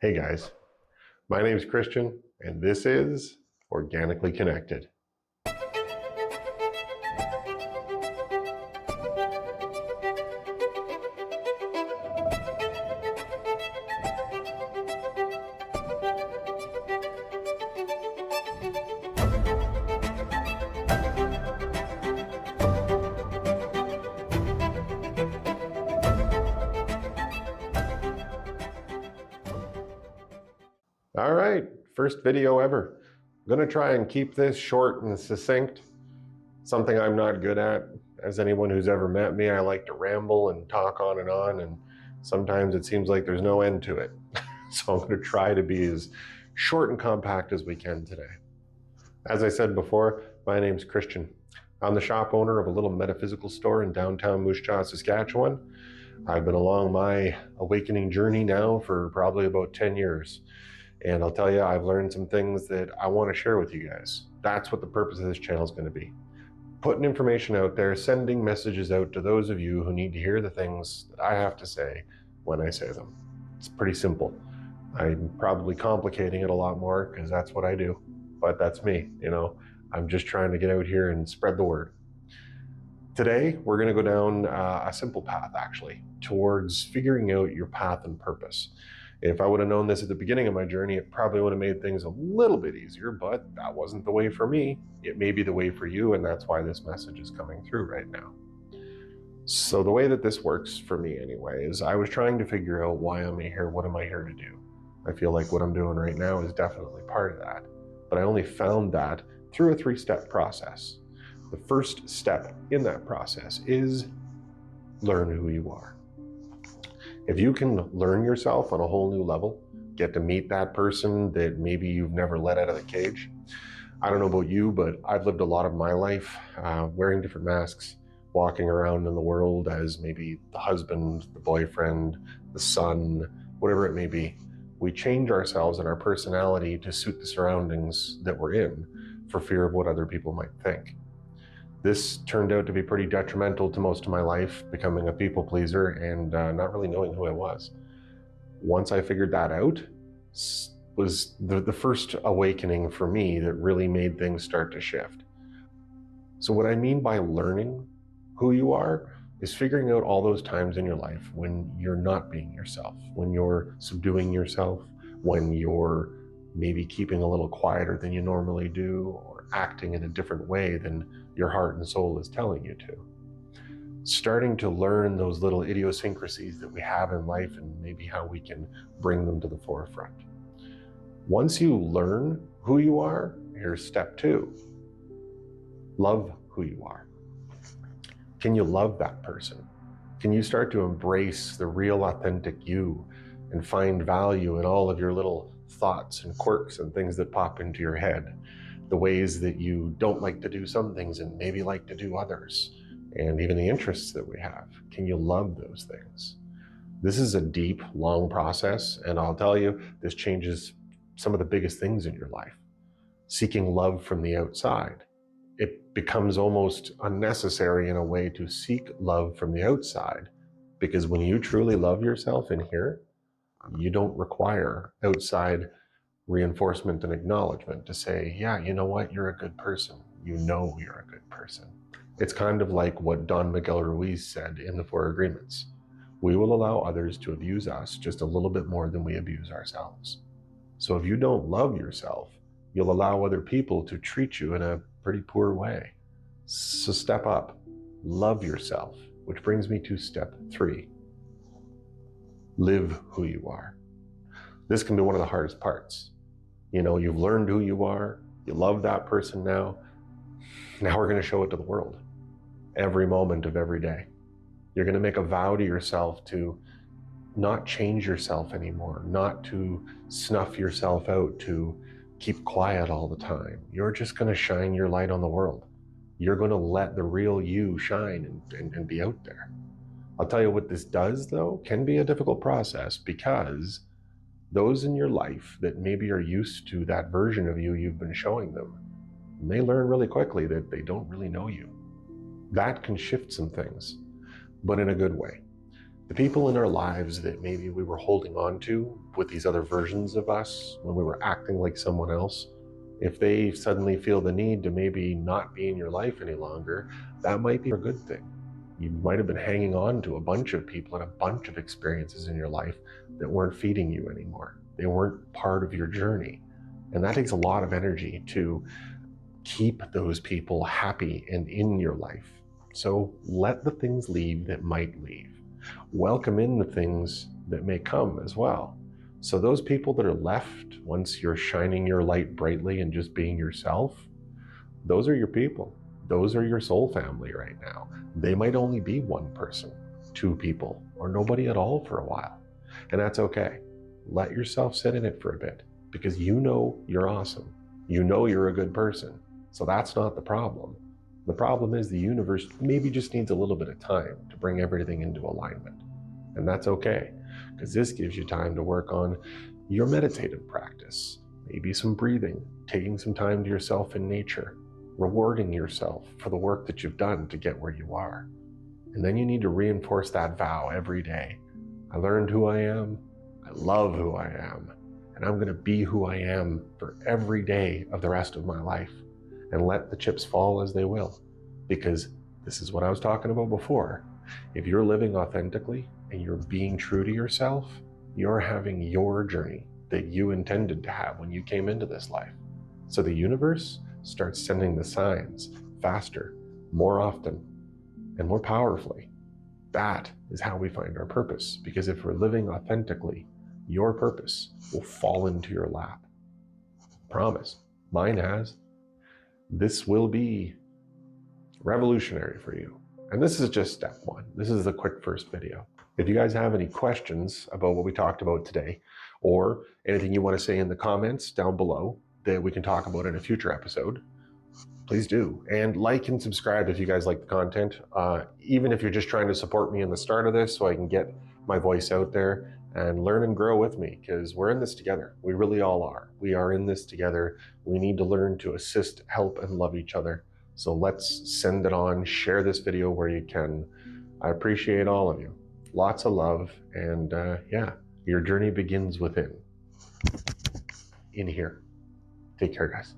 Hey guys, my name is Christian, and this is Organically Connected. All right, first video ever. I'm going to try and keep this short and succinct, something I'm not good at. As anyone who's ever met me, I like to ramble and talk on, and sometimes it seems like there's no end to it. So I'm going to try to be as short and compact as we can today. As I said before, my name's Christian. I'm the shop owner of a little metaphysical store in downtown Moose Jaw, Saskatchewan. I've been along my awakening journey now for probably about 10 years. And I'll tell you, I've learned some things that I want to share with you guys. That's what the purpose of this channel is going to be. Putting information out there, sending messages out to those of you who need to hear the things that I have to say when I say them. It's pretty simple. I'm probably complicating it a lot more because that's what I do, but that's me, I'm just trying to get out here and spread the word. Today, we're going to go down a simple path, actually, towards figuring out your path and purpose. If I would have known this at the beginning of my journey, it probably would have made things a little bit easier, but that wasn't the way for me. It may be the way for you, and that's why this message is coming through right now. So the way that this works for me anyway is I was trying to figure out why am I here, what am I here to do? I feel like what I'm doing right now is definitely part of that, but I only found that through a 3-step process. The first step in that process is learn who you are. If you can learn yourself on a whole new level, get to meet that person that maybe you've never let out of the cage. I don't know about you, but I've lived a lot of my life wearing different masks, walking around in the world as maybe the husband, the boyfriend, the son, whatever it may be. We change ourselves and our personality to suit the surroundings that we're in for fear of what other people might think. This turned out to be pretty detrimental to most of my life, becoming a people pleaser and not really knowing who I was. Once I figured that out, was the first awakening for me that really made things start to shift. So what I mean by learning who you are is figuring out all those times in your life when you're not being yourself, when you're subduing yourself, when you're maybe keeping a little quieter than you normally do, or acting in a different way than your heart and soul is telling you to. Starting to learn those little idiosyncrasies that we have in life and maybe how we can bring them to the forefront. Once you learn who you are, here's step 2. Love who you are. Can you love that person? Can you start to embrace the real authentic you and find value in all of your little thoughts and quirks and things that pop into your head? The ways that you don't like to do some things and maybe like to do others, and even the interests that we have. Can you love those things? This is a deep, long process, and I'll tell you, this changes some of the biggest things in your life. Seeking love from the outside. It becomes almost unnecessary in a way to seek love from the outside, because when you truly love yourself in here, you don't require outside reinforcement and acknowledgement to say, yeah, you know what, you're a good person. You know you're a good person. It's kind of like what Don Miguel Ruiz said in the 4 Agreements. We will allow others to abuse us just a little bit more than we abuse ourselves. So if you don't love yourself, you'll allow other people to treat you in a pretty poor way. So step up, love yourself, which brings me to step 3. Live who you are. This can be one of the hardest parts. You've learned who you are, you love that person now. Now we're going to show it to the world. Every moment of every day. You're going to make a vow to yourself to not change yourself anymore, not to snuff yourself out, to keep quiet all the time. You're just going to shine your light on the world. You're going to let the real you shine and be out there. I'll tell you what this does, though, can be a difficult process, because those in your life that maybe are used to that version of you you've been showing them may learn really quickly that they don't really know you. That can shift some things, but in a good way. The people in our lives that maybe we were holding on to with these other versions of us when we were acting like someone else, if they suddenly feel the need to maybe not be in your life any longer, that might be a good thing. You might have been hanging on to a bunch of people and a bunch of experiences in your life that weren't feeding you anymore. They weren't part of your journey. And that takes a lot of energy to keep those people happy and in your life. So let the things leave that might leave. Welcome in the things that may come as well. So those people that are left once you're shining your light brightly and just being yourself, those are your people. Those are your soul family right now. They might only be one person, two people, or nobody at all for a while. And that's okay. Let yourself sit in it for a bit, because you know you're awesome. You know you're a good person. So that's not the problem. The problem is the universe maybe just needs a little bit of time to bring everything into alignment. And that's okay, because this gives you time to work on your meditative practice, maybe some breathing, taking some time to yourself in nature, rewarding yourself for the work that you've done to get where you are. And then you need to reinforce that vow every day. I learned who I am, I love who I am, and I'm going to be who I am for every day of the rest of my life. And let the chips fall as they will, because this is what I was talking about before. If you're living authentically and you're being true to yourself, you're having your journey that you intended to have when you came into this life. So the universe starts sending the signs faster, more often, and more powerfully. That is how we find our purpose, because if we're living authentically, your purpose will fall into your lap. Promise. Mine has. This will be revolutionary for you. And this is just step one. This is the quick first video. If you guys have any questions about what we talked about today, or anything you want to say in the comments down below that we can talk about in a future episode, please do. And like and subscribe if you guys like the content. Even if you're just trying to support me in the start of this so I can get my voice out there and learn and grow with me, because we're in this together. We really all are. We are in this together. We need to learn to assist, help, and love each other. So let's send it on. Share this video where you can. I appreciate all of you. Lots of love. And yeah, your journey begins within. In here. Take care, guys.